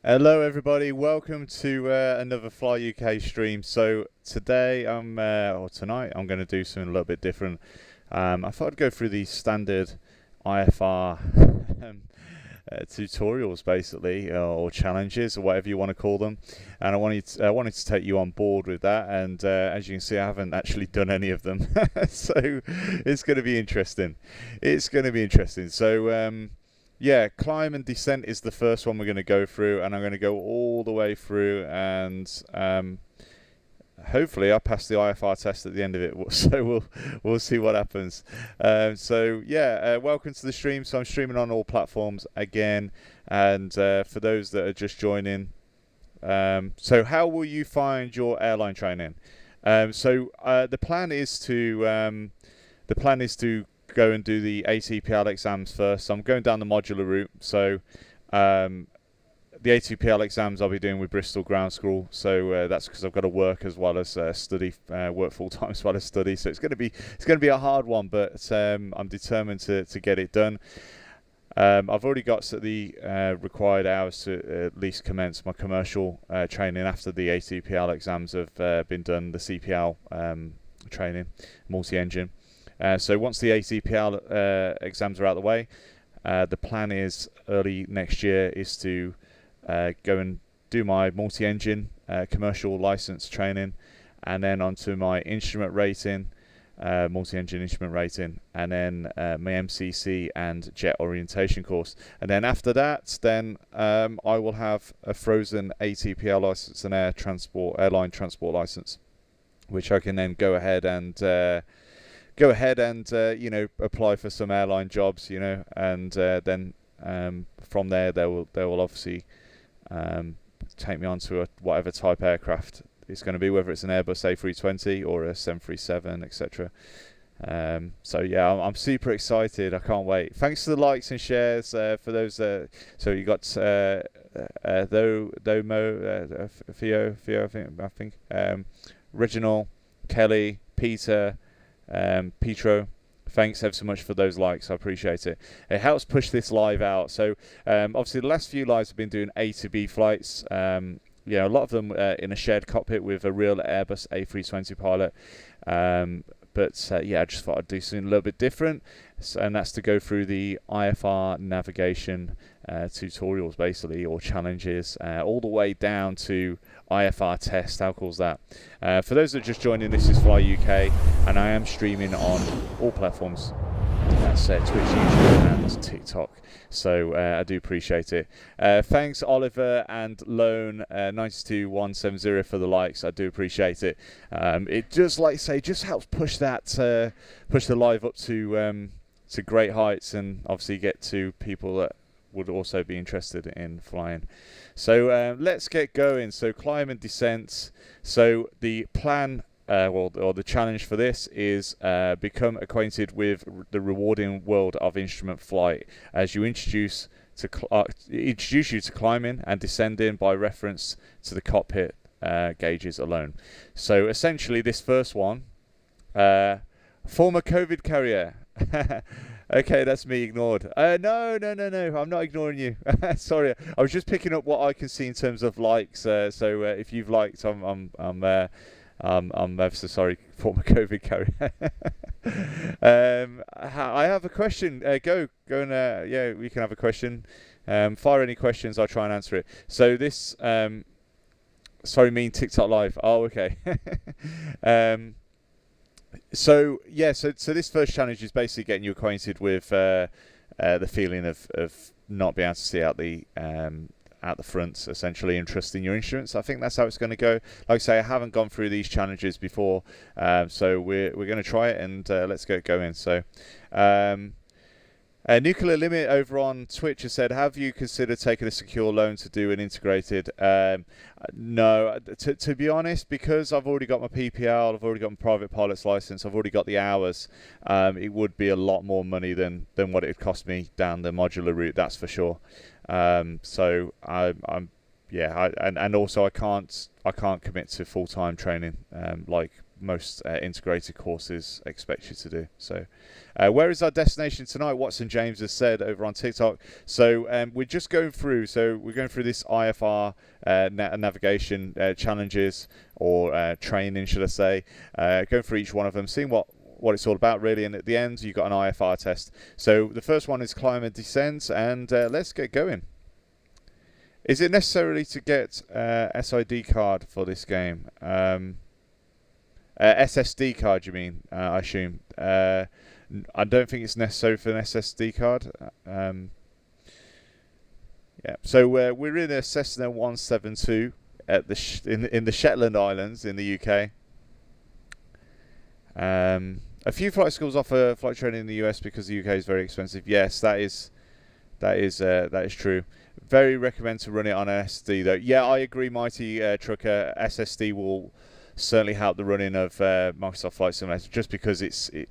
Hello everybody, welcome to another Fly UK stream. So today or tonight I'm going to do something a little bit different. I thought I'd go through the standard IFR tutorials basically, or challenges, or whatever you want to call them. And I wanted to take you on board with that. And as you can see, I haven't actually done any of them, so it's going to be interesting. It's going to be interesting. So. Yeah, climb and descent is the first one we're going to go through, and I'm going to go all the way through, and hopefully I pass the IFR test at the end of it. So we'll see what happens. Welcome to the stream. So I'm streaming on all platforms again, and for those that are just joining, so how will you find your airline training? The plan is to go and do the ATPL exams first. So I'm going down the modular route. So the ATPL exams I'll be doing with Bristol Ground School. So that's because I've got to work as well as study, work full time as well as study. So it's going to be a hard one, but I'm determined to get it done. I've already got the required hours to at least commence my commercial training after the ATPL exams have been done. The CPL training, multi-engine. So once the ATPL exams are out of the way, the plan is early next year is to go and do my multi-engine commercial license training, and then onto my instrument rating, multi-engine instrument rating, and then my MCC and jet orientation course. And then after that, I will have a frozen ATPL license and airline transport license, which I can then go ahead and apply for some airline jobs, and then from there they will obviously take me onto whatever type aircraft it's going to be, whether it's an Airbus A320 or a 737, etc. I'm super excited. I can't wait. Thanks for the likes and shares for those. So you got Theo, I think, Reginald, Kelly, Peter. Petro, thanks ever so much for those likes. I appreciate it. It helps push this live out. So obviously the last few lives have been doing A to B flights. A lot of them in a shared cockpit with a real Airbus A320 pilot. I just thought I'd do something a little bit different, and that's to go through the IFR navigation tutorials, basically, or challenges, all the way down to IFR test. How cool is that? For those that are just joining, this is Fly UK, and I am streaming on all platforms. That's Twitch, YouTube, and TikTok. So I do appreciate it. Thanks, Oliver and Lone 92170 for the likes. I do appreciate it. It just, just helps push the live up to great heights, and obviously get to people that would also be interested in flying. So let's get going. So climb and descent. So the plan. Or the challenge for this is become acquainted with the rewarding world of instrument flight as you introduce you to climbing and descending by reference to the cockpit gauges alone. So essentially, this first one, former COVID carrier. Okay, that's me ignored. No, I'm not ignoring you. Sorry, I was just picking up what I can see in terms of likes. So if you've liked, I'm ever so sorry, former COVID carrier. I have a question. Go and we can have a question. Fire any questions. I'll try and answer it. So this, mean TikTok live. Oh, okay. So this first challenge is basically getting you acquainted with the feeling of not being able to see out the front, essentially, and trusting your instruments. I think that's how it's going to go. Like I say, I haven't gone through these challenges before, so we're going to try it, and let's get going. So Nuclear Limit over on Twitch has said, have you considered taking a secure loan to do an integrated? No, to be honest, because I've already got my PPL, I've already got my private pilot's license, I've already got the hours, it would be a lot more money than what it would cost me down the modular route, that's for sure. And also I can't commit to full-time training like most integrated courses expect you to do. So where is our destination tonight? Watson James has said over on TikTok. So we're just going through, we're going through this IFR navigation challenges, or training, should I say, going through each one of them, seeing what it's all about really, and at the end you've got an IFR test. So the first one is climb and descent, and let's get going. Is it necessarily to get SID card for this game? SSD card, you mean? I assume. I don't think it's necessary for an SSD card. Yeah. So we're in a Cessna 172 at the in the Shetland Islands in the UK. A few flight schools offer flight training in the US because the UK is very expensive. Yes, that is true. Very recommend to run it on an SSD though. Yeah, I agree, Mighty Trucker. SSD will certainly help the running of Microsoft Flight Simulator, just because it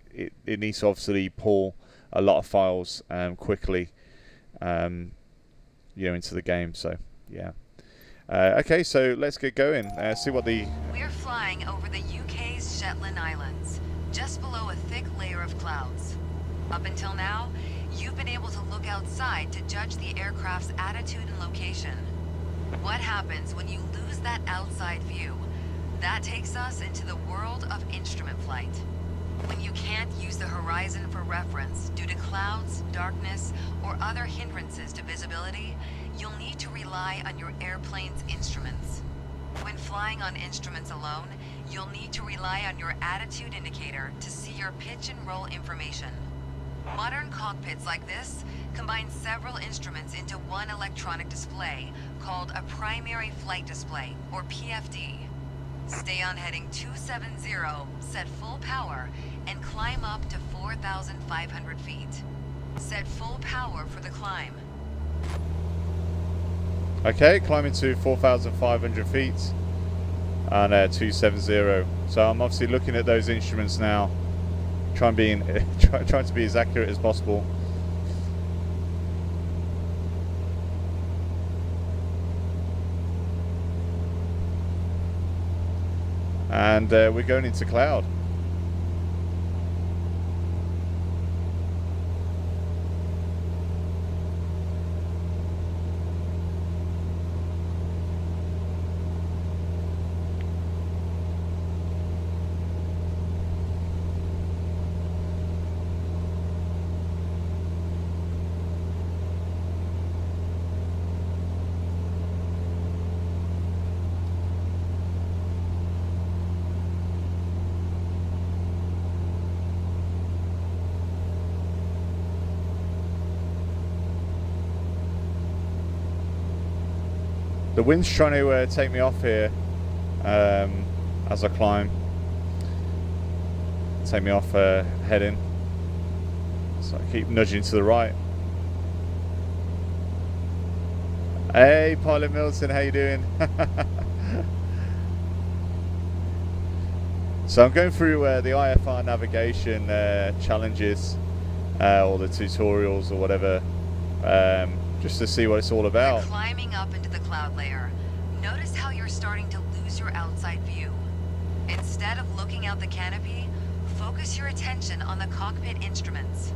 needs to obviously pull a lot of files quickly, into the game. So yeah. Okay, so let's get going. See what the... We're flying over the UK's Shetland Islands, just below a thick layer of clouds. Up until now, you've been able to look outside to judge the aircraft's attitude and location. What happens when you lose that outside view? That takes us into the world of instrument flight. When you can't use the horizon for reference due to clouds, darkness, or other hindrances to visibility, you'll need to rely on your airplane's instruments. When flying on instruments alone, you'll need to rely on your attitude indicator to see your pitch and roll information. Modern cockpits like this combine several instruments into one electronic display called a primary flight display, or PFD. Stay on heading 270, set full power, and climb up to 4,500 feet. Set full power for the climb. Okay, climbing to 4,500 feet and 270. So I'm obviously looking at those instruments now, trying to be as accurate as possible. And we're going into cloud. The wind's trying to take me off here as I climb. Take me off heading. So I keep nudging to the right. Hey, Pilot Milton, how you doing? So I'm going through the IFR navigation challenges, or the tutorials or whatever, just to see what it's all about. We're climbing up into the cloud layer. Notice how you're starting to lose your outside view. Instead of looking out the canopy, focus your attention on the cockpit instruments.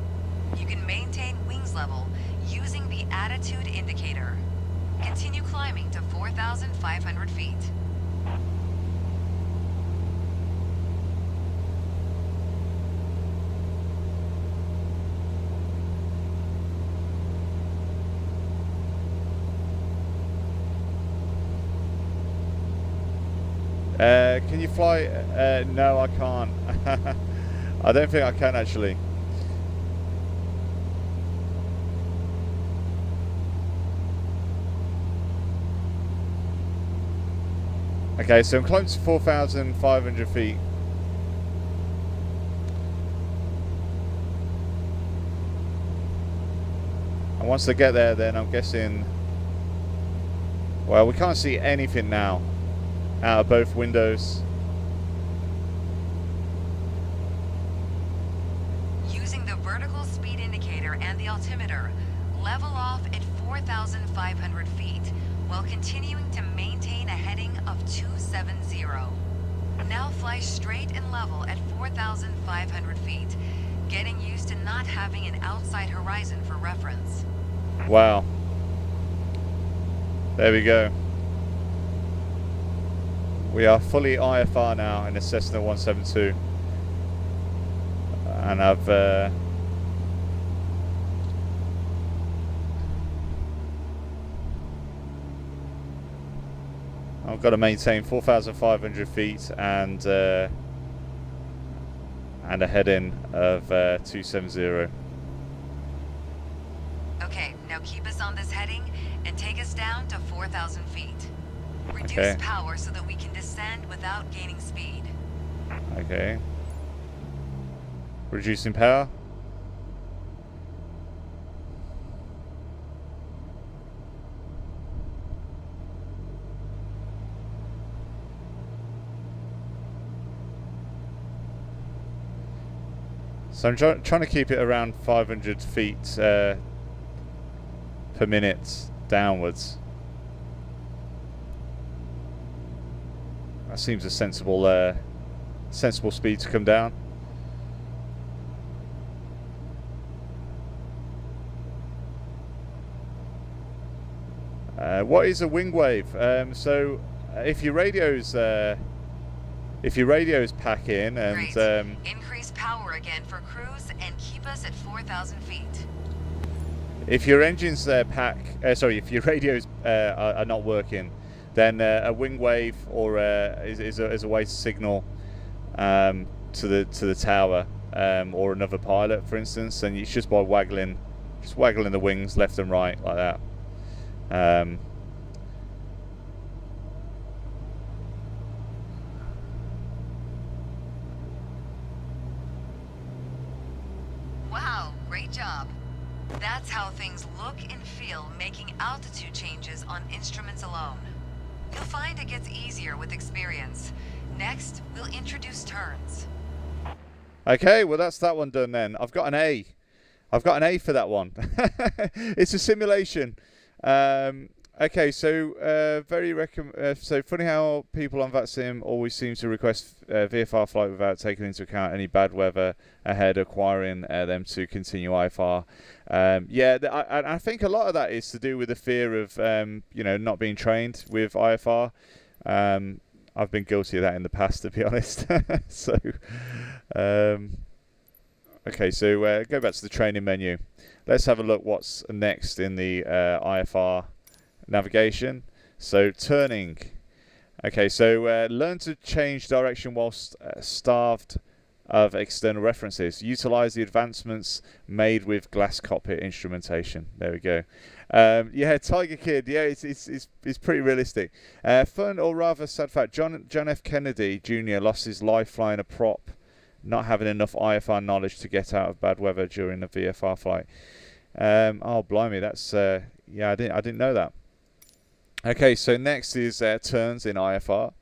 You can maintain wings level using the attitude indicator. Continue climbing to 4,500 feet. Can you fly? No, I can't. I don't think I can actually. Okay, so I'm climbing to 4,500 feet. And once I get there, then I'm guessing... Well, we can't see anything now out of both windows. Using the vertical speed indicator and the altimeter, level off at 4,500 feet while continuing to maintain a heading of 270. Now fly straight and level at 4,500 feet, getting used to not having an outside horizon for reference. Wow. There we go. We are fully IFR now in a Cessna 172. And I've got to maintain 4,500 feet and a heading of 270. Okay, now keep us on this heading and take us down to 4,000 feet. Reduce Okay. power so that we can descend without gaining speed. Okay. Reducing power. So I'm trying to keep it around 500 feet per minute downwards. That seems a sensible speed to come down. What is a wing wave? So if your radios pack in and Great. Increase power again for cruise and keep us at 4,000 feet. if your engines if your radios are not working, then a wing wave or is a way to signal to the tower or another pilot, for instance, and it's just by waggling the wings left and right like that. Wow, great job. That's how things look and feel making altitude changes on instruments alone. You'll find it gets easier with experience. Next, we'll introduce turns. Okay, well that's that one done then. I've got an A. I've got an A for that one. It's a simulation. Okay, so so funny how people on VATSIM always seem to request VFR flight without taking into account any bad weather ahead, acquiring them to continue IFR. I think a lot of that is to do with the fear of not being trained with IFR. I've been guilty of that in the past, to be honest. So, okay, so go back to the training menu. Let's have a look what's next in the IFR navigation. So turning. Okay, so learn to change direction whilst starved of external references. Utilize the advancements made with glass cockpit instrumentation. There we go. Yeah, Tiger Kid. Yeah, it's pretty realistic. Fun or rather sad fact: John F. Kennedy Jr. lost his life flying a prop, not having enough IFR knowledge to get out of bad weather during a VFR flight. Oh blimey, that's yeah, I didn't know that. Okay, so next is turns in IFR.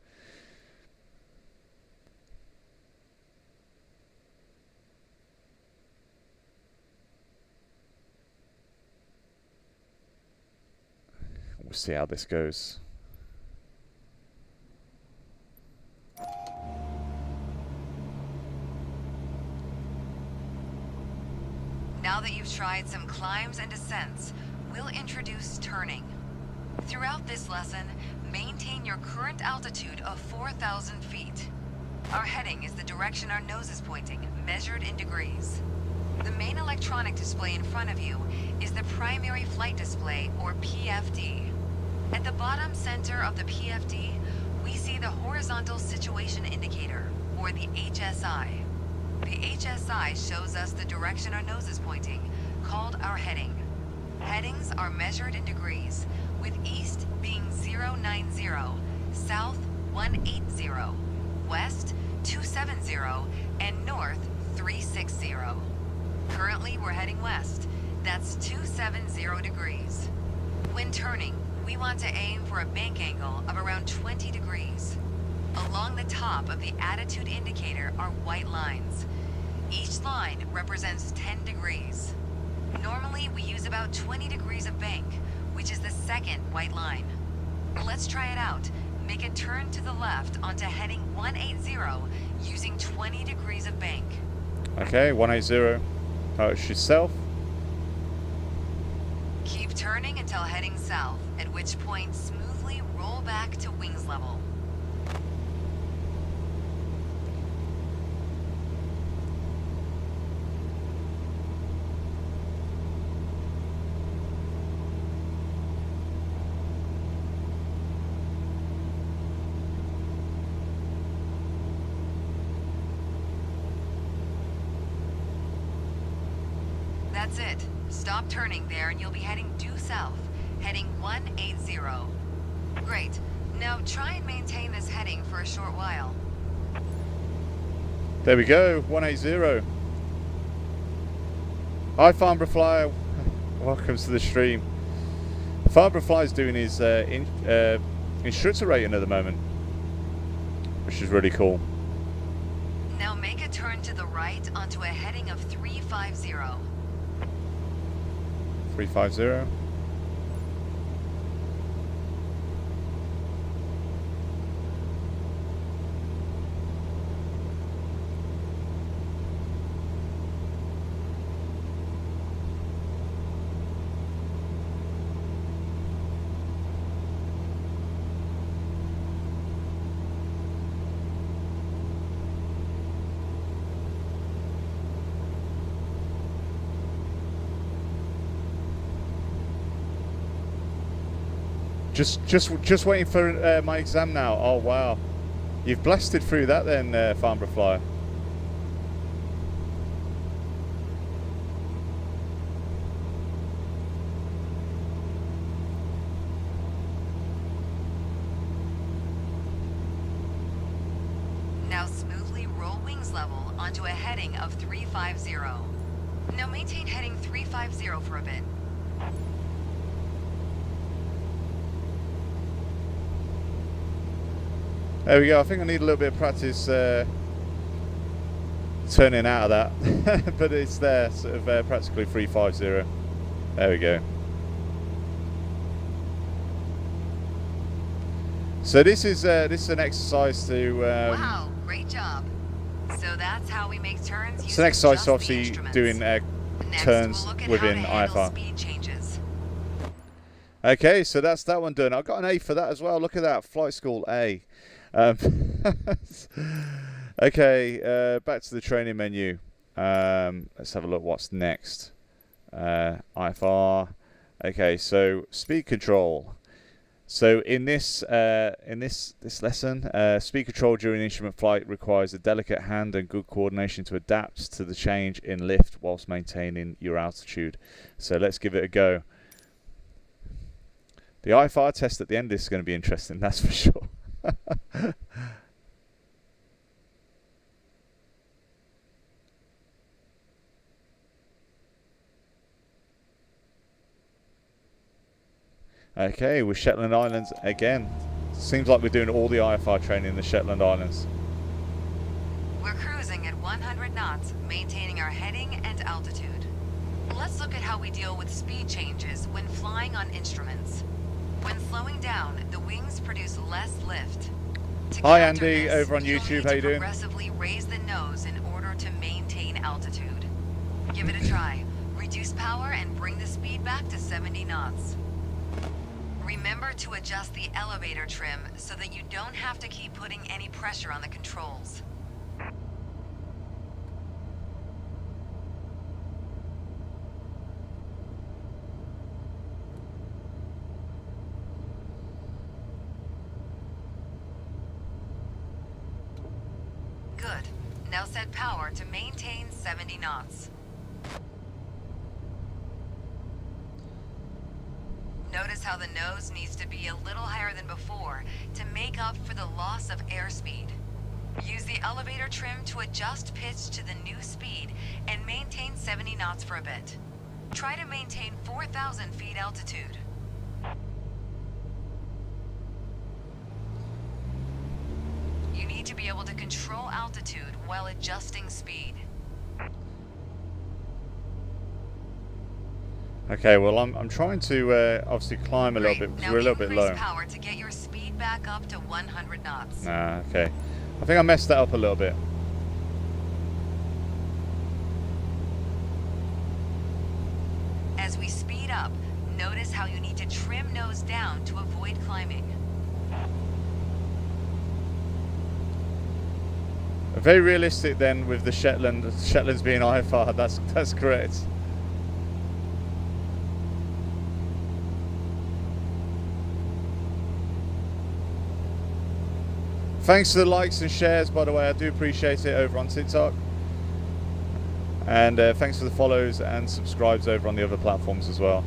We'll see how this goes. Now that you've tried some climbs and descents, we'll introduce turning. Throughout this lesson, maintain your current altitude of 4,000 feet. Our heading is the direction our nose is pointing, measured in degrees. The main electronic display in front of you is the primary flight display, or PFD. At the bottom center of the PFD, we see the horizontal situation indicator, or the HSI. The HSI shows us the direction our nose is pointing, called our heading. Headings are measured in degrees, with east being 090, south 180, west 270, and north 360. Currently, we're heading west. That's 270 degrees. When turning, we want to aim for a bank angle of around 20 degrees. Along the top of the attitude indicator are white lines. Each line represents 10 degrees. Normally, we use about 20 degrees of bank, which is the second white line. Let's try it out. Make a turn to the left onto heading 180 using 20 degrees of bank. Okay, 180. She's south. Keep turning until heading south, at which point smoothly roll back to wings level. That's it. Stop turning there and you'll be heading due south, heading 180. Great. Now try and maintain this heading for a short while. There we go, 180. Hi Farnborough Flyer, welcome to the stream. Farnborough Flyer's doing his instructor rating at the moment, which is really cool. Now make a turn to the right onto a heading of 350. 350. Just waiting for my exam now. Oh wow, you've blasted through that then, Farnborough Flyer. Now smoothly roll wings level onto a heading of 350. Now maintain heading 350 for a bit. There we go. I think I need a little bit of practice turning out of that, but it's there, sort of practically 350. There we go. So this is an exercise to. Wow, great job. So that's how we make turns. It's an exercise to obviously doing turns within IFR. Speed changes. Okay, so that's that one done. I got an A for that as well. Look at that, flight school A. Okay, back to the training menu. Let's have a look what's next. IFR. Okay, so speed control. So in this lesson, speed control during instrument flight requires a delicate hand and good coordination to adapt to the change in lift whilst maintaining your altitude. So let's give it a go. The IFR test at the end is going to be interesting, that's for sure. Okay, with Shetland Islands again. Seems like we're doing all the IFR training in the Shetland Islands. We're cruising at 100 knots, maintaining our heading and altitude. Let's look at how we deal with speed changes when flying on instruments. When slowing down, the wings produce less lift. Hi Andy, over on YouTube, how you doing? Progressively raise the nose in order to maintain altitude. Give it a try. Reduce power and bring the speed back to 70 knots. Remember to adjust the elevator trim so that you don't have to keep putting any pressure on the controls. Good. Now set power to maintain 70 knots. Notice how the nose needs to be a little higher than before to make up for the loss of airspeed. Use the elevator trim to adjust pitch to the new speed and maintain 70 knots for a bit. Try to maintain 4,000 feet altitude. You need to be able to control altitude while adjusting speed. Okay, well I'm trying to obviously climb a little bit because we're a little bit low. Power to get your speed speed back up to 100 knots. Okay. I think I messed that up a little bit. As we speed up, notice how you need to trim nose down to avoid climbing. Very realistic then with the Shetlands being IFR. That's correct. Thanks for the likes and shares, by the way. I do appreciate it over on TikTok. And thanks for the follows and subscribes over on the other platforms as well.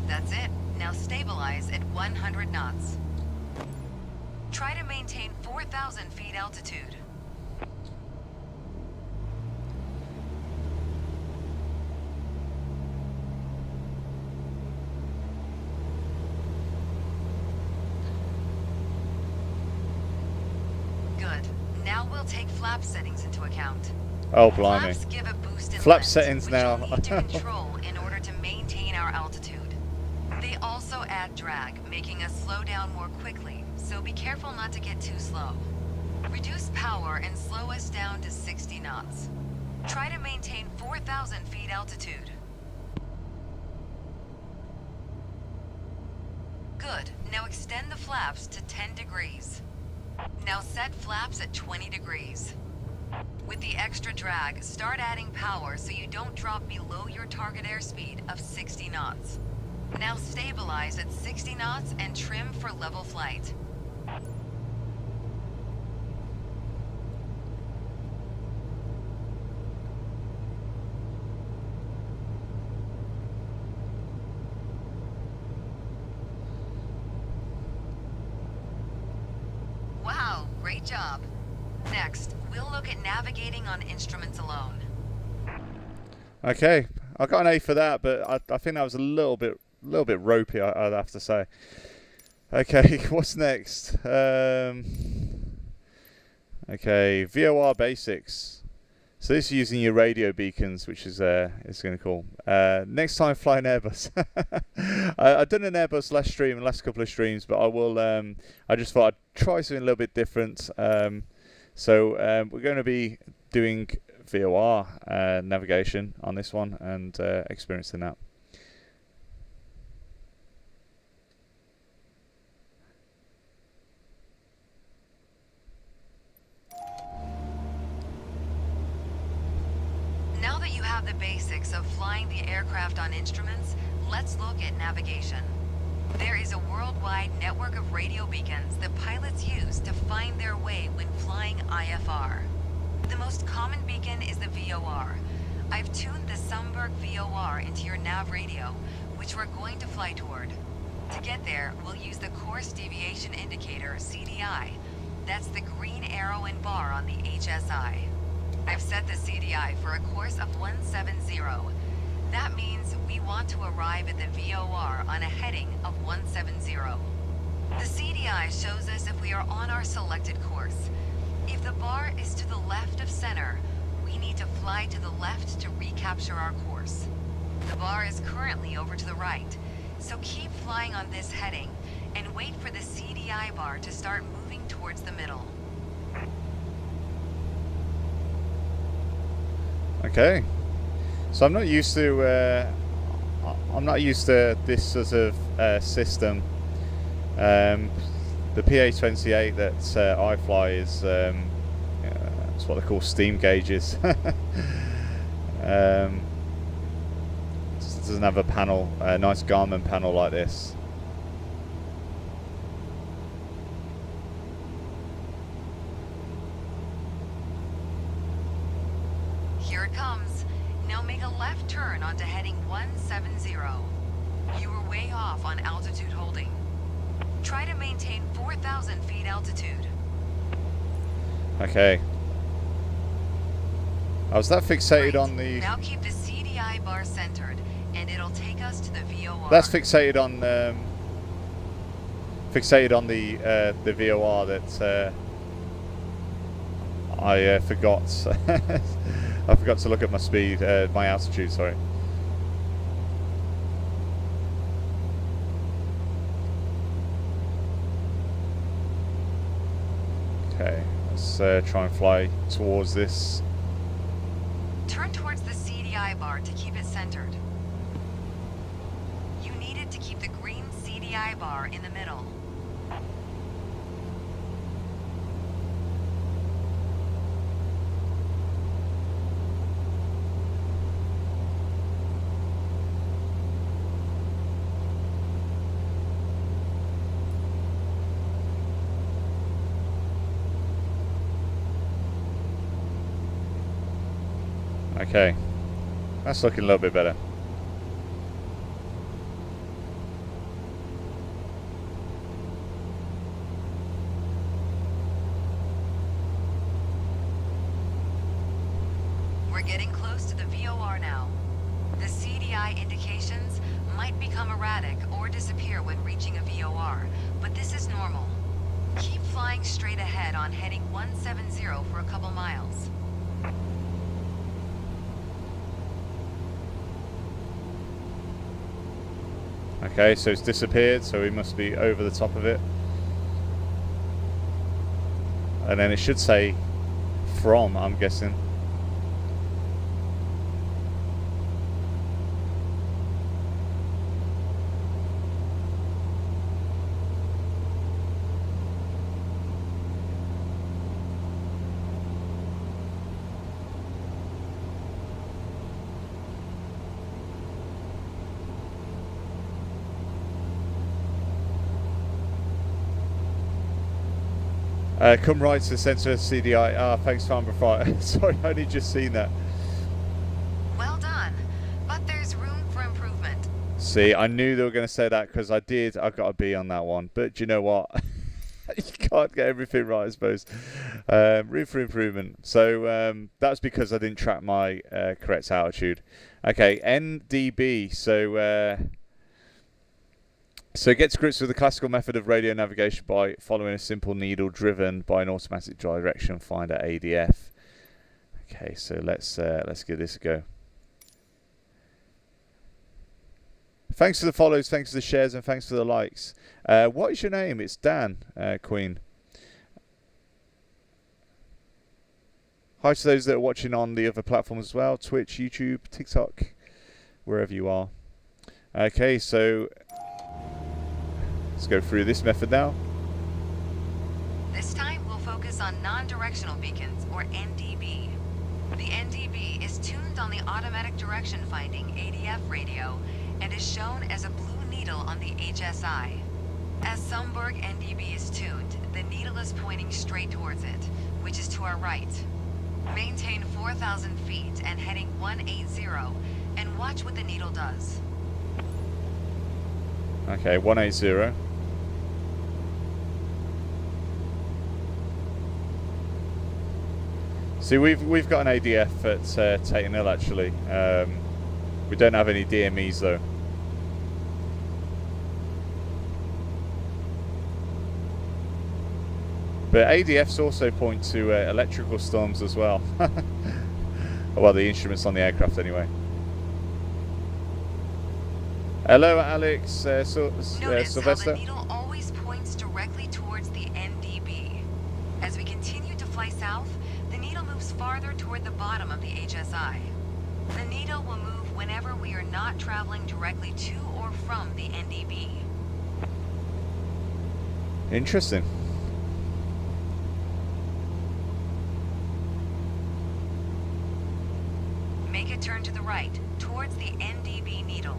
That's it. Now stabilize at 100 knots. Try to maintain 4,000 feet altitude. Good. Now we'll take flap settings into account. Oh, blimey. Flaps give a boost in Flap lift, settings which now. we'll need to control in order to maintain our altitude. They also add drag, making us slow down more quickly, so be careful not to get too slow. Reduce power and slow us down to 60 knots. Try to maintain 4,000 feet altitude. Good. Now extend the flaps to 10 degrees. Now set flaps at 20 degrees. With the extra drag, start adding power so you don't drop below your target airspeed of 60 knots. Now stabilize at 60 knots and trim for level flight. Wow, great job. Next, we'll look at navigating on instruments alone. Okay, I got an A for that, but I think that was a little bit ropey, I'd have to say. Okay, what's next? Okay, VOR basics. So this is using your radio beacons, which is kind of cool. Next time, fly an Airbus. I've done an Airbus last couple of streams, but I will. I just thought I'd try something a little bit different. So we're going to be doing VOR navigation on this one and experiencing that. Now that you have the basics of flying the aircraft on instruments, let's look at navigation. There is a worldwide network of radio beacons that pilots use to find their way when flying IFR. The most common beacon is the VOR. I've tuned the Sumberg VOR into your nav radio, which we're going to fly toward. To get there, we'll use the Course Deviation Indicator, CDI. That's the green arrow and bar on the HSI. I've set the CDI for a course of 170. That means we want to arrive at the VOR on a heading of 170. The CDI shows us if we are on our selected course. If the bar is to the left of center, we need to fly to the left to recapture our course. The bar is currently over to the right, so keep flying on this heading and wait for the CDI bar to start moving towards the middle. Okay, so I'm not used to this sort of system. The PA-28 that I fly is it's what they call steam gauges. It doesn't have a panel, a nice Garmin panel like this. Here it comes. Now make a left turn onto heading 170. You were way off on altitude holding. Try to maintain 4,000 feet altitude. Okay. I was that fixated on the... Now keep the CDI bar centered, and it'll take us to the VOR. That's fixated on the VOR that I forgot. I forgot to look at my speed, my altitude. Sorry. Okay, let's try and fly towards this. Turn towards the CDI bar to keep it centered. You needed to keep the green CDI bar in the middle. Okay, that's looking a little bit better. We're getting close to the VOR now. The CDI indications might become erratic or disappear when reaching a VOR, but this is normal. Keep flying straight ahead on heading 170 for a couple miles. Okay, so it's disappeared, so we must be over the top of it. And then it should say from, I'm guessing. Come right to the centre of CDI. Ah, thanks, Farmer Fire. Sorry, I only just seen that. Well done, but there's room for improvement. See, I knew they were going to say that because I got a B on that one. But do you know what? You can't get everything right, I suppose. Room for improvement. So that's because I didn't track my correct altitude. Okay, NDB. So get to grips with the classical method of radio navigation by following a simple needle driven by an automatic direction finder ADF. Okay, so let's give this a go. Thanks for the follows, thanks for the shares, and thanks for the likes. What is your name? It's Dan, Queen. Hi to those that are watching on the other platforms as well, Twitch, YouTube, TikTok, wherever you are. Okay, so let's go through this method now. This time we'll focus on non-directional beacons, or NDB. The NDB is tuned on the automatic direction finding ADF radio and is shown as a blue needle on the HSI. As Sumburg NDB is tuned, the needle is pointing straight towards it, which is to our right. Maintain 4,000 feet and heading 180, and watch what the needle does. Okay, 180. See, we've got an ADF at Taton Hill actually. We don't have any DMEs though. But ADFs also point to electrical storms as well. Well, the instruments on the aircraft anyway. Hello, Alex. Notice Sylvester. how the needle always points directly towards the NDB. As we continue to fly south, the needle moves farther toward the bottom of the HSI. The needle will move whenever we are not traveling directly to or from the NDB. Interesting. Make a turn to the right, towards the NDB needle.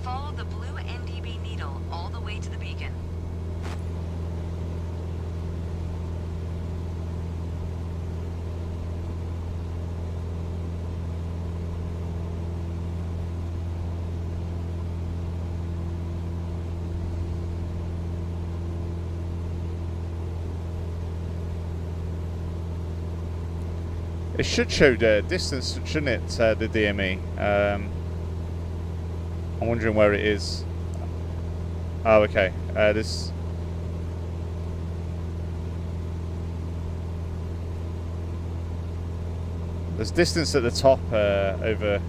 follow the blue NDB needle all the way to the beacon. It should show the distance, shouldn't it, the DME? I'm wondering where it is. Oh, okay. There's distance at the top, over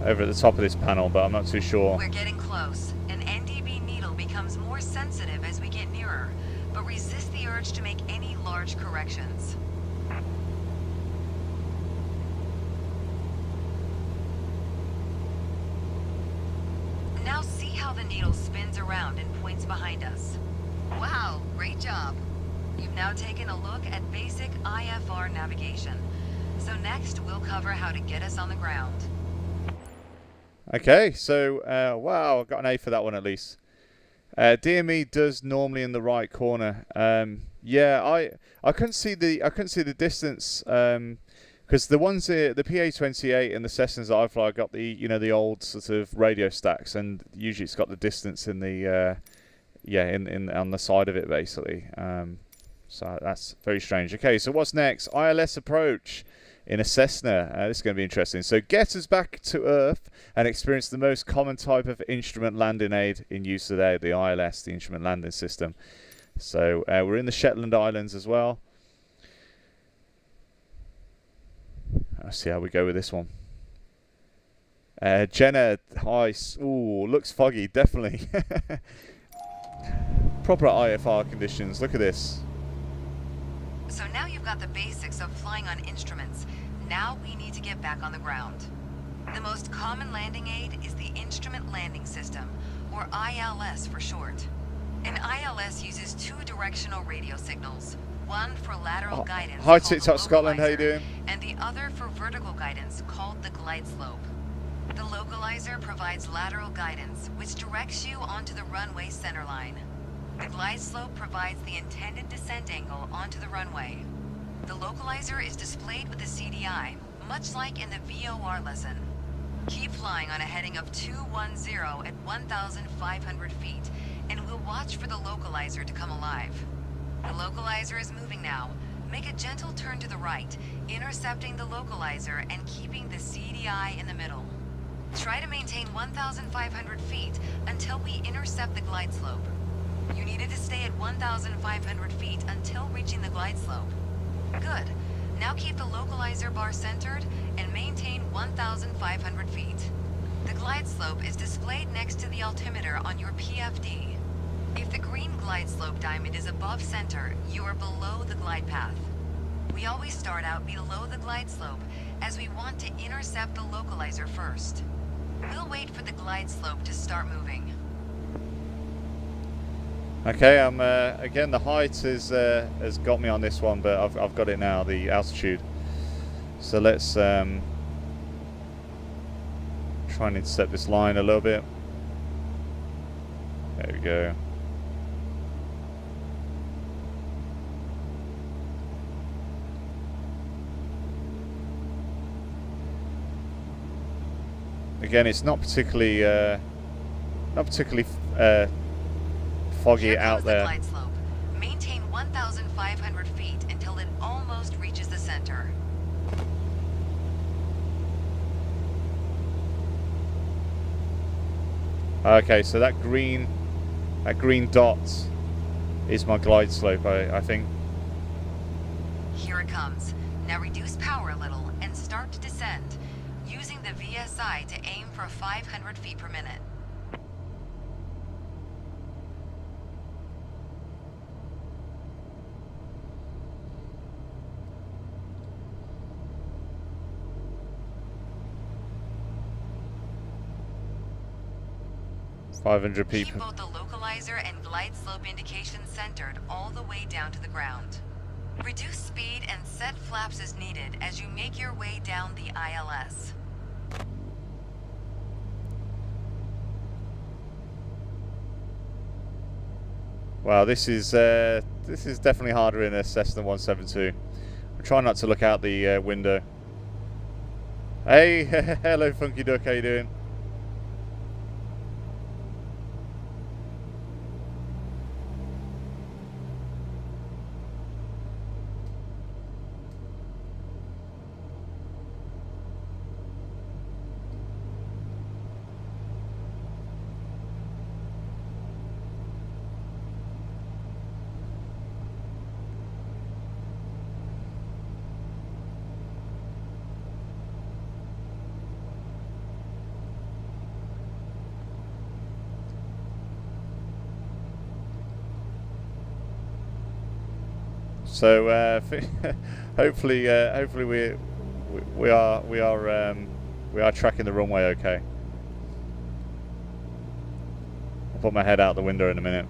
at the top of this panel, but I'm not too sure. We're getting close. An NDB needle becomes more sensitive as we get nearer, but resist the urge to make any large corrections. Now see how the needle spins around and points behind us. Wow, great job. You've now taken a look at basic IFR navigation. So next, we'll cover how to get us on the ground. Okay, so wow, I got an A for that one at least. DME does normally in the right corner. Yeah, I couldn't see the distance because the ones the PA-28 and the Cessnas that I fly got the old sort of radio stacks, and usually it's got the distance in the in on the side of it basically. So that's very strange. Okay, so what's next? ILS approach in a Cessna. This is going to be interesting. So get us back to Earth and experience the most common type of instrument landing aid in use today, the ILS, the Instrument Landing System. So we're in the Shetland Islands as well. Let's see how we go with this one. Jenna, ice. Ooh, looks foggy, definitely. Proper IFR conditions. Look at this. So now you've got the basics of flying on instruments. Now we need to get back on the ground. The most common landing aid is the Instrument Landing System, or ILS for short. An ILS uses two directional radio signals, one for lateral guidance. Hi TikTok Scotland, how you doing? And the other for vertical guidance called the glide slope. The localizer provides lateral guidance, which directs you onto the runway centerline. The glide slope provides the intended descent angle onto the runway. The localizer is displayed with the CDI, much like in the VOR lesson. Keep flying on a heading of 210 at 1,500 feet, and we'll watch for the localizer to come alive. The localizer is moving now. Make a gentle turn to the right, intercepting the localizer and keeping the CDI in the middle. Try to maintain 1,500 feet until we intercept the glide slope. You needed to stay at 1,500 feet until reaching the glide slope. Good. Now keep the localizer bar centered and maintain 1,500 feet. The glide slope is displayed next to the altimeter on your PFD. If the green glide slope diamond is above center, you are below the glide path. We always start out below the glide slope as we want to intercept the localizer first. We'll wait for the glide slope to start moving. Okay, I'm again the height has got me on this one, but I've got it now, the altitude. So let's try and intercept this line a little bit. There we go. Again, it's not particularly foggy out there. Glide slope. Maintain 1,500 feet until it almost reaches the center. Okay, so that green dot is my glide slope, I think. Here it comes. Now reduce power a little and start to descend, using the VSI to aim for 500 feet per minute. .500 Keep people. both the localizer and glide slope indications centered all the way down to the ground. Reduce speed and set flaps as needed as you make your way down the ILS. Wow, this is definitely harder in a Cessna 172. I'm trying not to look out the window. Hey, hello Funky Duck, how you doing? So hopefully we are tracking the runway okay. I'll put my head out the window in a minute.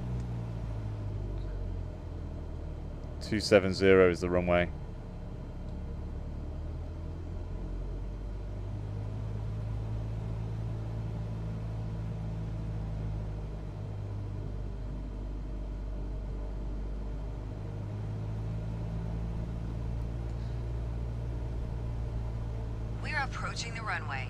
270 is the runway. Approaching the runway.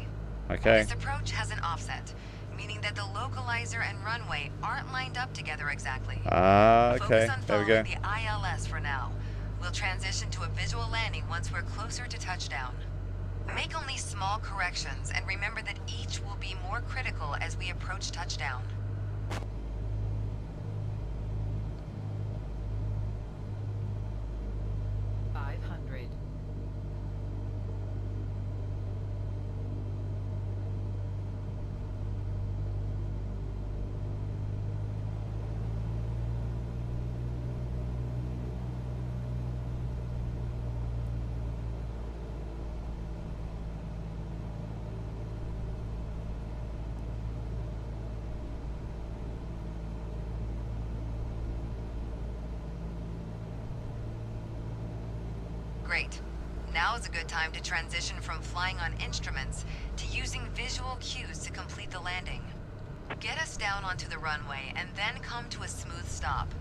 Okay. This approach has an offset, meaning that the localizer and runway aren't lined up together exactly. Ah, okay. Focus on There we go. following the ILS for now. We'll transition to a visual landing once we're closer to touchdown. Make only small corrections and remember that each will be more critical as we approach touchdown. Great. Now is a good time to transition from flying on instruments to using visual cues to complete the landing. Get us down onto the runway and then come to a smooth stop.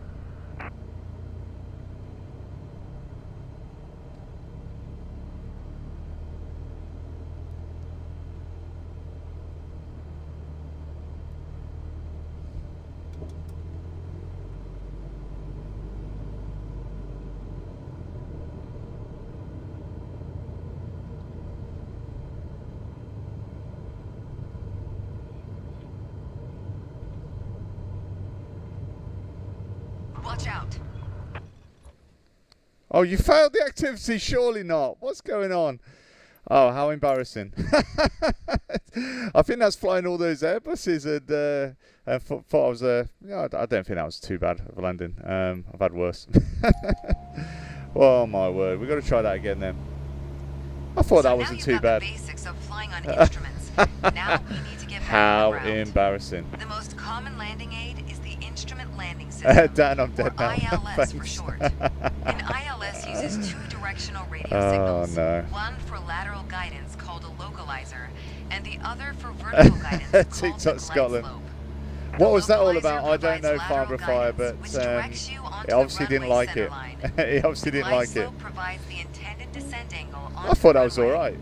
Watch out. Oh, you failed the activity? Surely not. What's going on? Oh, how embarrassing. I think that's flying all those Airbuses and thought I was I don't think that was too bad of a landing. I've had worse. Oh my word, we've got to try that again then. I thought that wasn't too bad. The basics of flying on instruments. Now we need to get back How on the ground. embarrassing. The most common landing aid is the instrument landing system. Dan, I'm dead or now. ILS for short. An ILS uses two directional radio Oh, signals. no. One for lateral guidance called a localizer, and the other for vertical guidance called the TikTok glide Scotland. slope. What was that all Localizer about? I don't know, provides Farnborough lateral Fire, guidance, but which directs you onto he the obviously didn't runway like center it. line. He obviously The didn't glide like it. slope provides the intended descent angle onto I thought the that was runway. alright.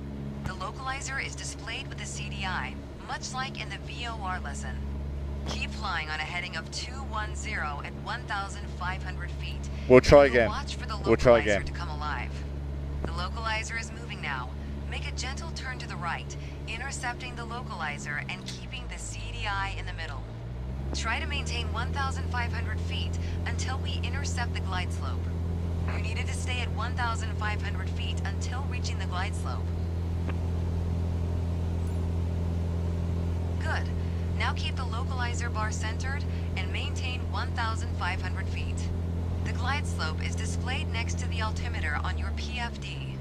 The localizer is displayed with a CDI, much like in the VOR lesson. Keep flying on a heading of 210 at 1,500 feet. We'll try And we'll again. watch for the We'll try localizer again. to come alive. The localizer is moving now. Make a gentle turn to the right, intercepting the localizer and keeping the CDI in the middle. Try to maintain 1,500 feet until we intercept the glide slope. You needed to stay at 1,500 feet until reaching the glide slope. Good. Now keep the localizer bar centered and maintain 1,500 feet. The glide slope is displayed next to the altimeter on your PFD.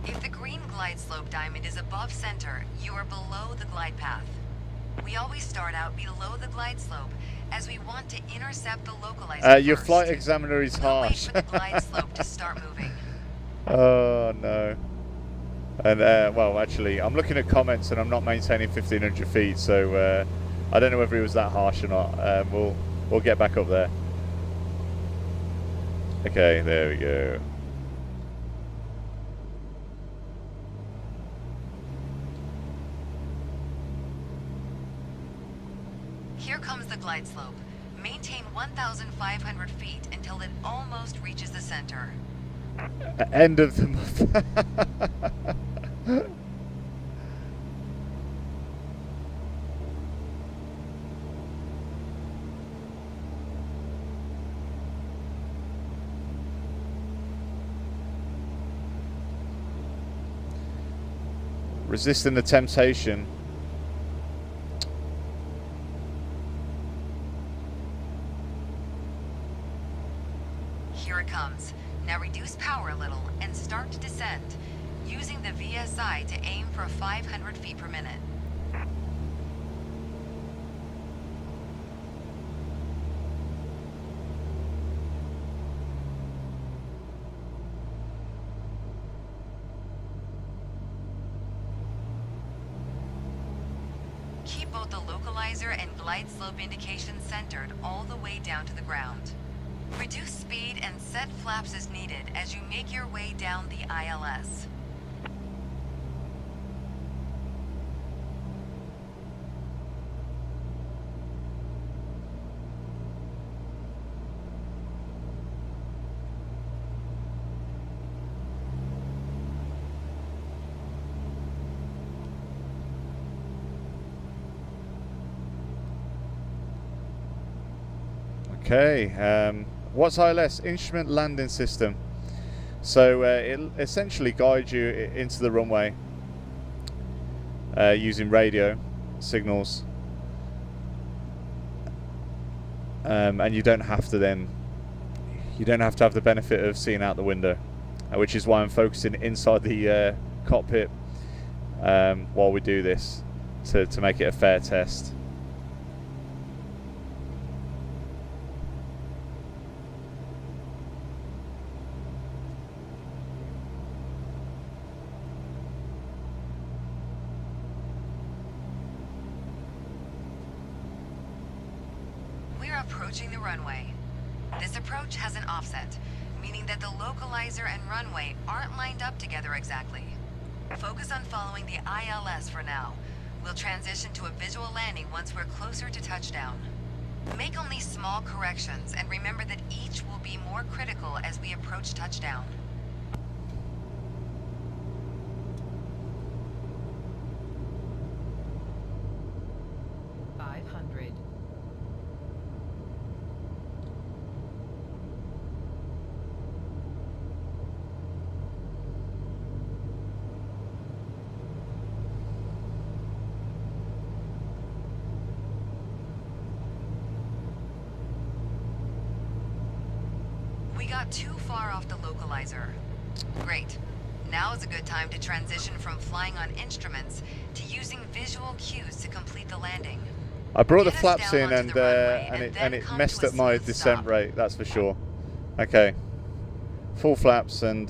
If the green glide slope diamond is above center, you are below the glide path. We always start out below the glide slope as we want to intercept the localizer Your first. flight examiner is We'll harsh. wait for the glide slope to start moving. Oh no. And well, actually, I'm looking at comments and I'm not maintaining 1,500 feet, so I don't know whether he was that harsh or not. We'll get back up there. Okay, there we go. Here comes the glide slope. Maintain 1,500 feet until it almost reaches the center. End of the resisting the temptation. Here it comes. Now reduce power a little and start to descend, using the VSI to aim for 500 feet per minute. Keep both the localizer and glide slope indications centered all the way down to the ground. Reduce speed and set flaps as needed as you make your way down the ILS. Okay, what's ILS? Instrument Landing System. So it'll essentially guide you into the runway using radio signals, and you don't have to have the benefit of seeing out the window, which is why I'm focusing inside the cockpit while we do this to make it a fair test. Approaching the runway. This approach has an offset, meaning that the localizer and runway aren't lined up together exactly. Focus on following the ILS for now. We'll transition to a visual landing once we're closer to touchdown. Make only small corrections and remember that each will be more critical as we approach touchdown. We got too far off the localizer. Great. Now is a good time to transition from flying on instruments to using visual cues to complete the landing. I brought the Get us flaps down in onto and the runway and then it come messed to a up my smooth descent stop. rate, that's for sure. Okay, full flaps and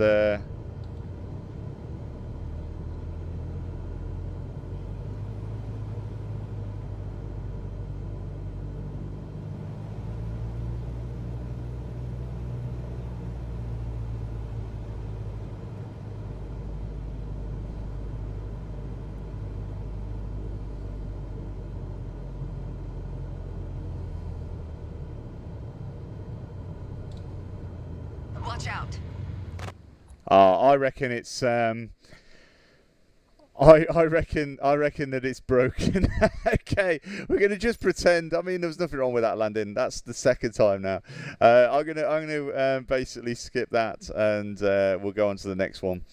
Watch out. I reckon it's I reckon that it's broken. Okay, we're gonna just pretend. I mean, there was nothing wrong with that landing. That's the second time now. I'm gonna basically skip that, and we'll go on to the next one.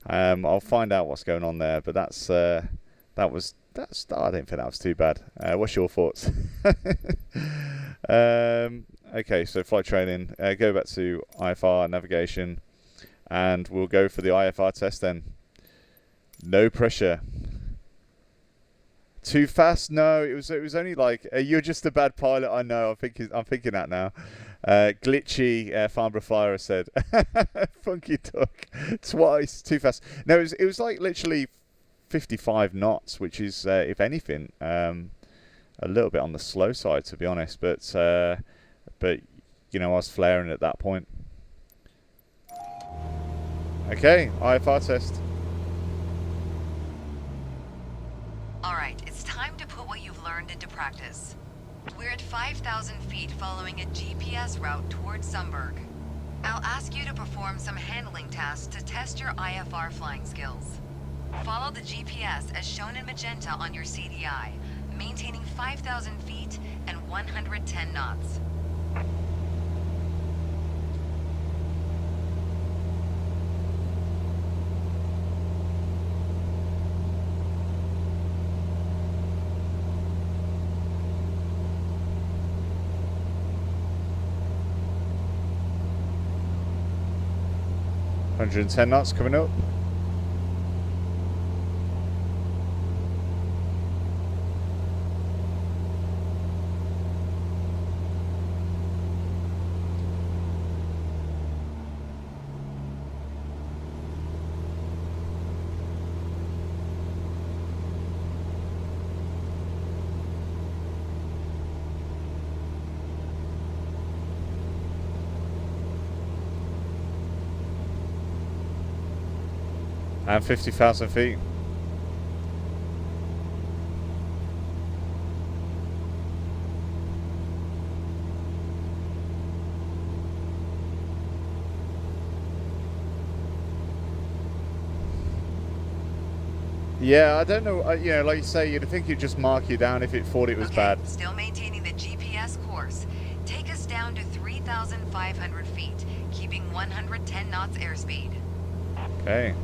I'll find out what's going on there, but that's I don't think that was too bad. What's your thoughts? Okay, so flight training. Go back to IFR navigation, and we'll go for the IFR test then. No pressure. Too fast? No, it was only like you're just a bad pilot. I know. I'm thinking that now. Glitchy. Farnborough Flyer said. Funky duck. Twice. Too fast. No, it was like literally 55 knots, which is, if anything, a little bit on the slow side, to be honest. But you know, I was flaring at that point. Okay, IFR test. Alright, it's time to put what you've learned into practice. We're at 5,000 feet following a GPS route towards Sunberg. I'll ask you to perform some handling tasks to test your IFR flying skills. Follow the GPS as shown in magenta on your CDI, maintaining 5,000 feet and 110 knots. $110 knots coming up. And 50,000 feet. Yeah, I don't know. You know, like you say, you'd think it'd just mark you down if it thought it was bad. Still maintaining the GPS course. Take us down to 3,500 feet, keeping 110 knots airspeed. Okay.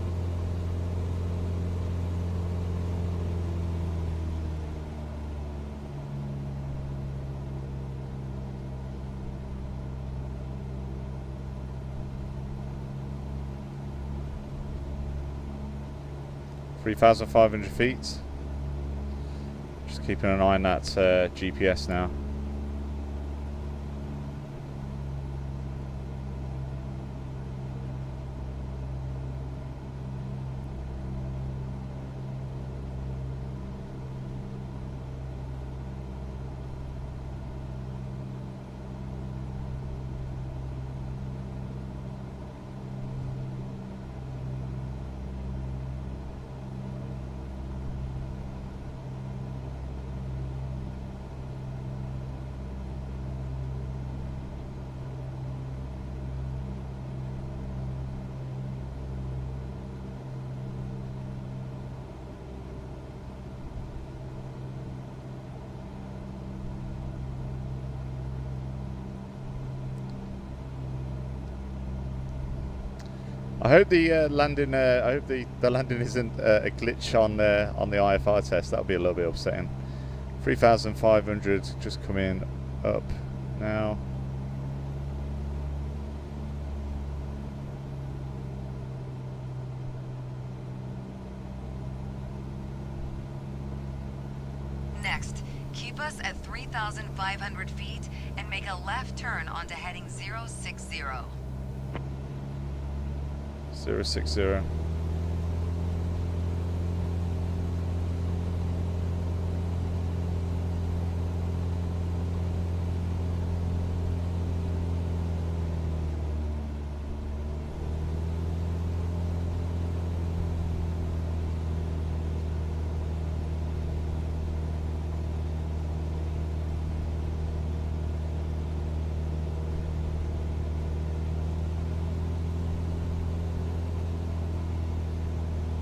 $3,500 feet. Just keeping an eye on that GPS now. I hope the landing. I hope the landing isn't a glitch on the IFR test. That would be a little bit upsetting. 3,500 just coming up now. Next, keep us at 3,500 feet and make a left turn onto heading 060. 060.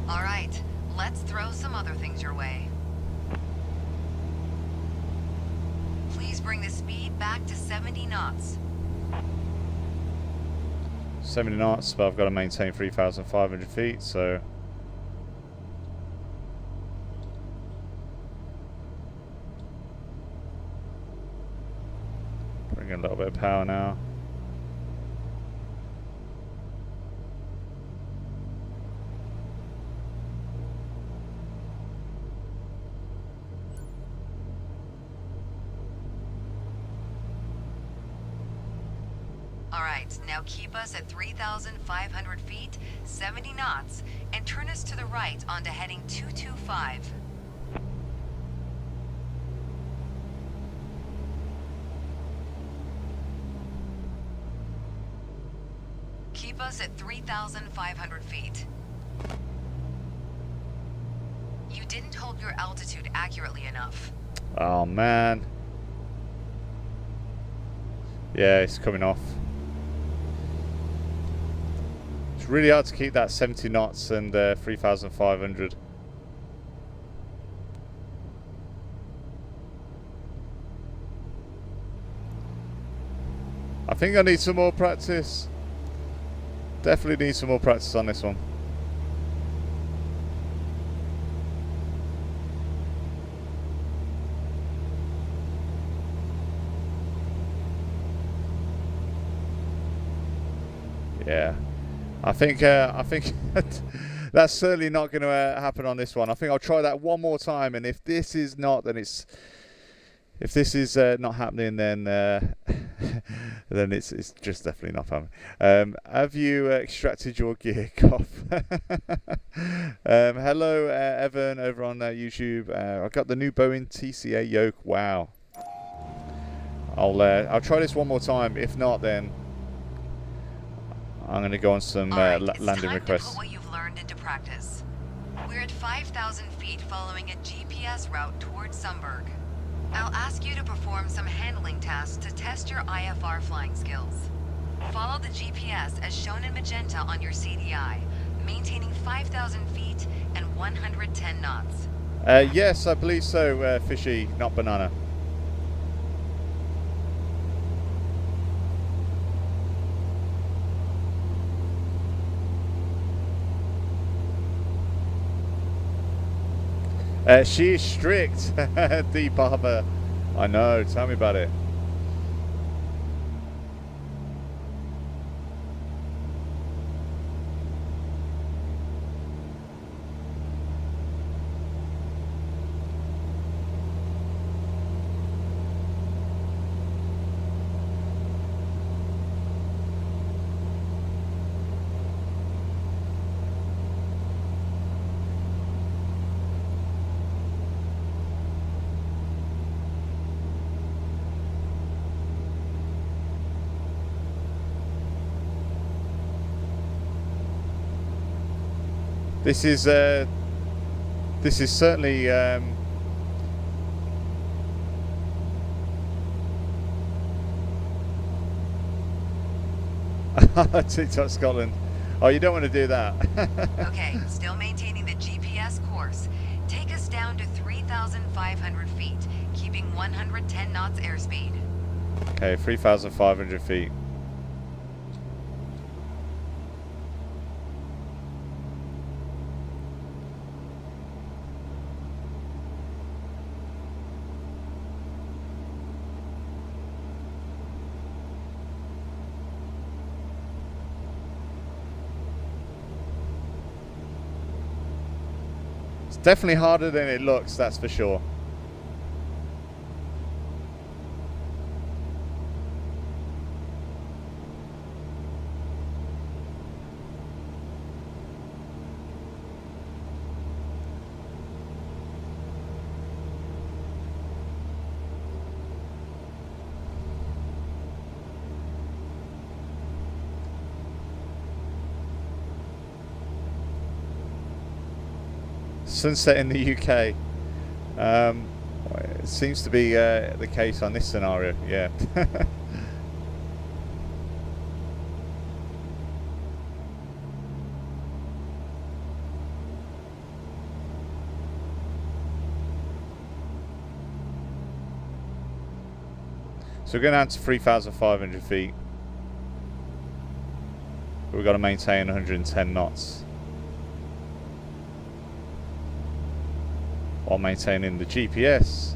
All right, let's throw some other things your way. Please bring the speed back to 70 knots. 70 knots, but I've got to maintain 3,500 feet, so bring in a little bit of power now. Alright, now keep us at 3,500 feet, 70 knots, and turn us to the right onto heading 225. Keep us at 3,500 feet. You didn't hold your altitude accurately enough. Oh man. Yeah, it's coming off. It's really hard to keep that 70 knots and 3,500. I think I need some more practice. Definitely need some more practice on this one. Yeah, I think that's certainly not going to happen on this one. I think I'll try that one more time, and if this is not, then it's if this is not happening, then then it's just definitely not happening. Have you extracted your gear, Cough? Hello, Evan, over on YouTube. I've got the new Boeing TCA yoke. Wow. I'll try this one more time. If not, then I'm going to go on some landing requests. It's time to put what you've learned into practice. We're at 5,000 feet following a GPS route towards Sunberg. I'll ask you to perform some handling tasks to test your IFR flying skills. Follow the GPS as shown in magenta on your CDI, maintaining 5,000 feet and 110 knots. Yes, I believe so, Fishy, not Banana. She is strict, the barber. I know, tell me about it. This is certainly TikTok Scotland. Oh, you don't want to do that. Okay, still maintaining the GPS course. Take us down to 3,500 feet, keeping 110 knots airspeed. Okay, 3,500 feet. Definitely harder than it looks, that's for sure. Sunset in the UK. It seems to be the case on this scenario, yeah. So we're going down to 3,500 feet. But we've got to maintain 110 knots. While maintaining the GPS.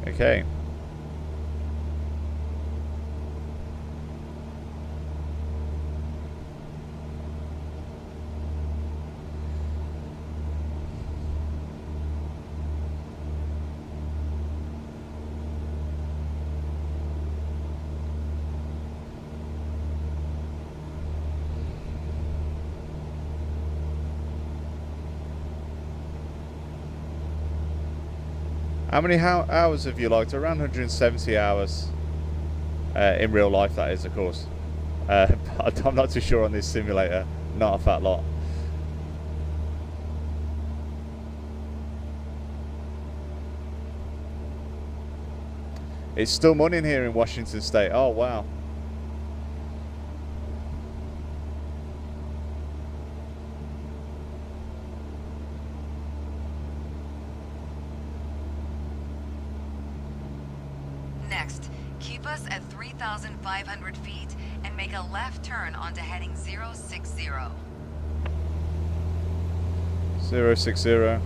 Okay. How many hours have you logged? Around 170 hours in real life, that is, of course. I'm not too sure on this simulator. Not a fat lot. It's still morning here in Washington State. Oh, wow. Next, keep us at 3,500 feet and make a left turn onto heading 060. 060.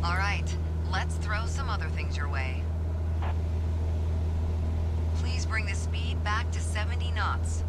All right, let's throw some other things your way. Please bring the speed back to 70 knots.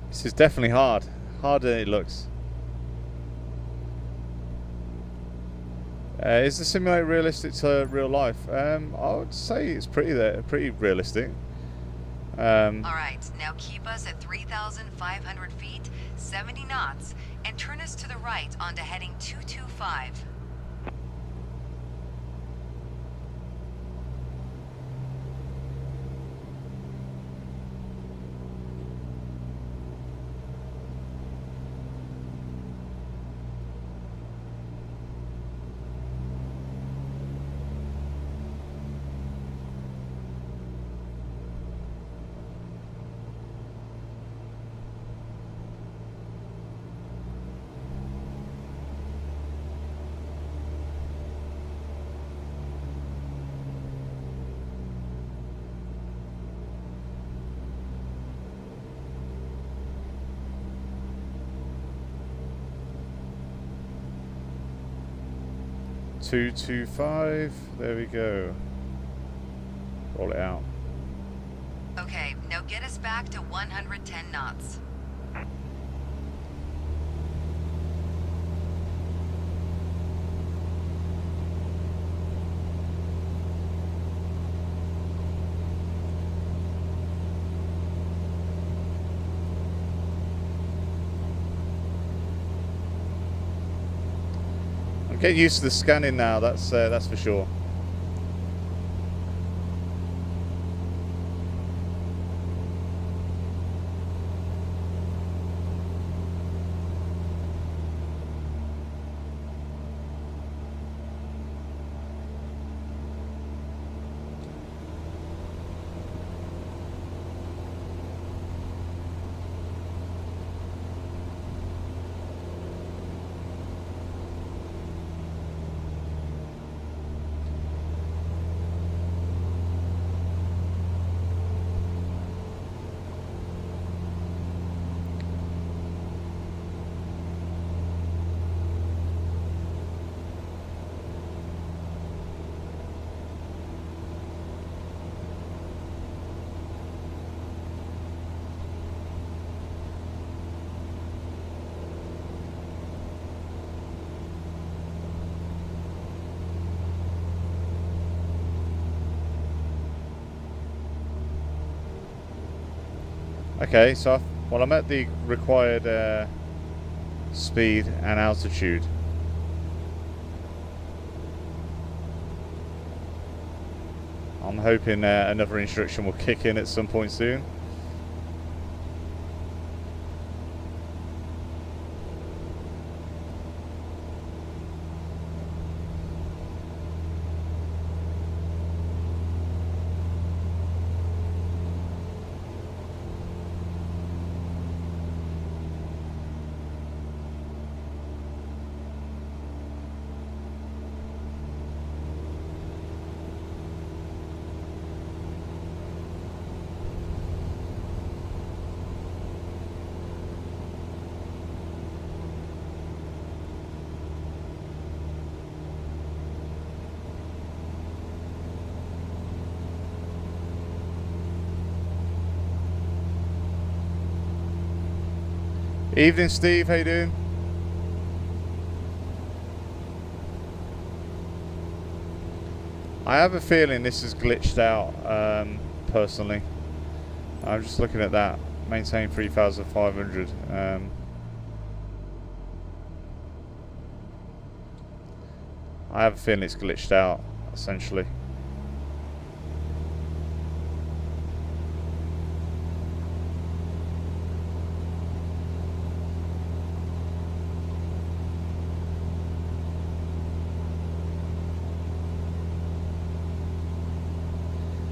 This is definitely hard. Harder than it looks. Is the simulator realistic to real life? I would say it's pretty realistic. All right, now keep us at 3,500 feet, 70 knots, and turn us to the right onto heading 225. Two, 225. There we go. Roll it out. Okay, now get us back to 110 knots. Get used to the scanning now, that's for sure. Okay, so well, I'm at the required speed and altitude. I'm hoping another instruction will kick in at some point soon. Evening, Steve. How you doing? I have a feeling this is glitched out. Personally, I'm just looking at that. Maintain 3,500. I have a feeling it's glitched out, essentially.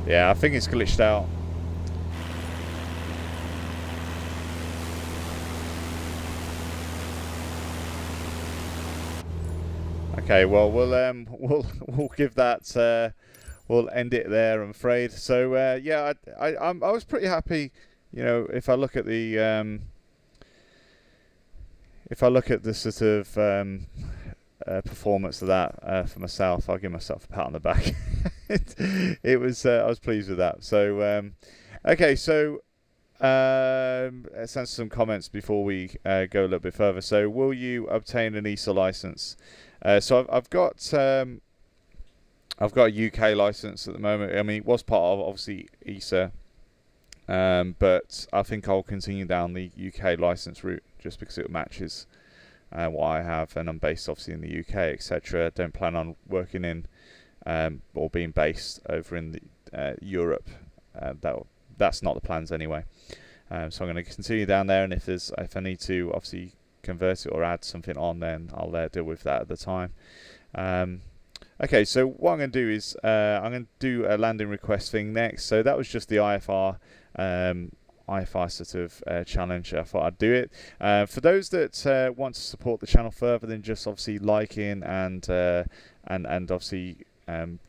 Yeah, I think it's glitched out. Okay, well we'll give that we'll end it there, I'm afraid. So yeah, I was pretty happy, you know, if I look at the sort of performance of that for myself, I'll give myself a pat on the back. it was I was pleased with that. So okay, so let's answer some comments before we go a little bit further. So, will you obtain an ESA license? So I've got a UK license at the moment. I mean, it was part of obviously ESA, but I think I'll continue down the UK license route just because it matches what I have, and I'm based obviously in the UK, etc. Don't plan on working in or being based over in the Europe. That's not the plans anyway. So I'm going to continue down there, and if I need to obviously convert it or add something on, then I'll deal with that at the time. Okay, so what I'm going to do is I'm going to do a landing request thing next. So that was just the IFR sort of challenge. I thought I'd do it. For those that want to support the channel further than just obviously liking and obviously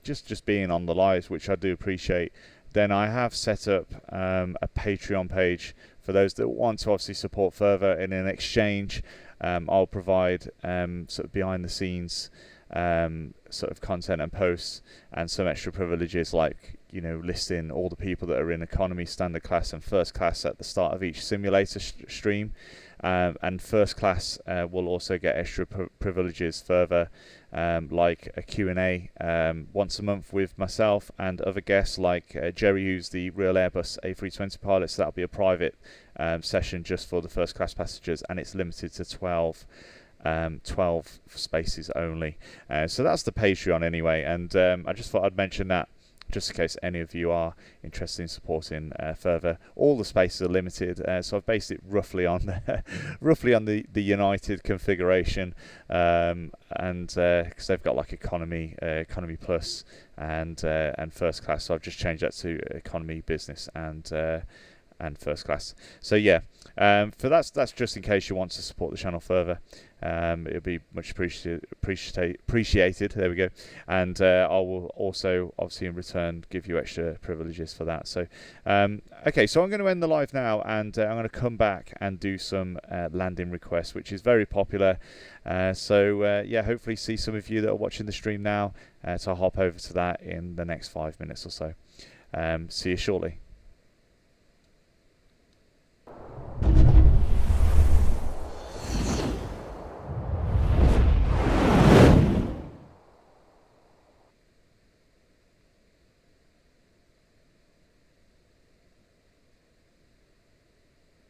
just being on the lives, which I do appreciate, then I have set up a Patreon page for those that want to obviously support further. And in exchange, I'll provide sort of behind the scenes sort of content and posts and some extra privileges, like, you know, listing all the people that are in economy, standard class and first class at the start of each simulator stream. And first class will also get extra privileges further, like a Q&A once a month with myself and other guests, like Jerry, who's the real Airbus A320 pilot. So that'll be a private session just for the first class passengers, and it's limited to 12 spaces only. So that's the Patreon anyway, and I just thought I'd mention that just in case any of you are interested in supporting further. All the spaces are limited, so I've based it roughly on the United configuration, and because they've got like economy plus and first class, so I've just changed that to economy, business and first class. So yeah, for that's just in case you want to support the channel further. It'll be much appreciated. There we go. And I will also obviously in return give you extra privileges for that. So okay, so I'm going to end the live now, and I'm going to come back and do some landing requests, which is very popular. So yeah, hopefully see some of you that are watching the stream now. So I'll hop over to that in the next 5 minutes or so. See you shortly.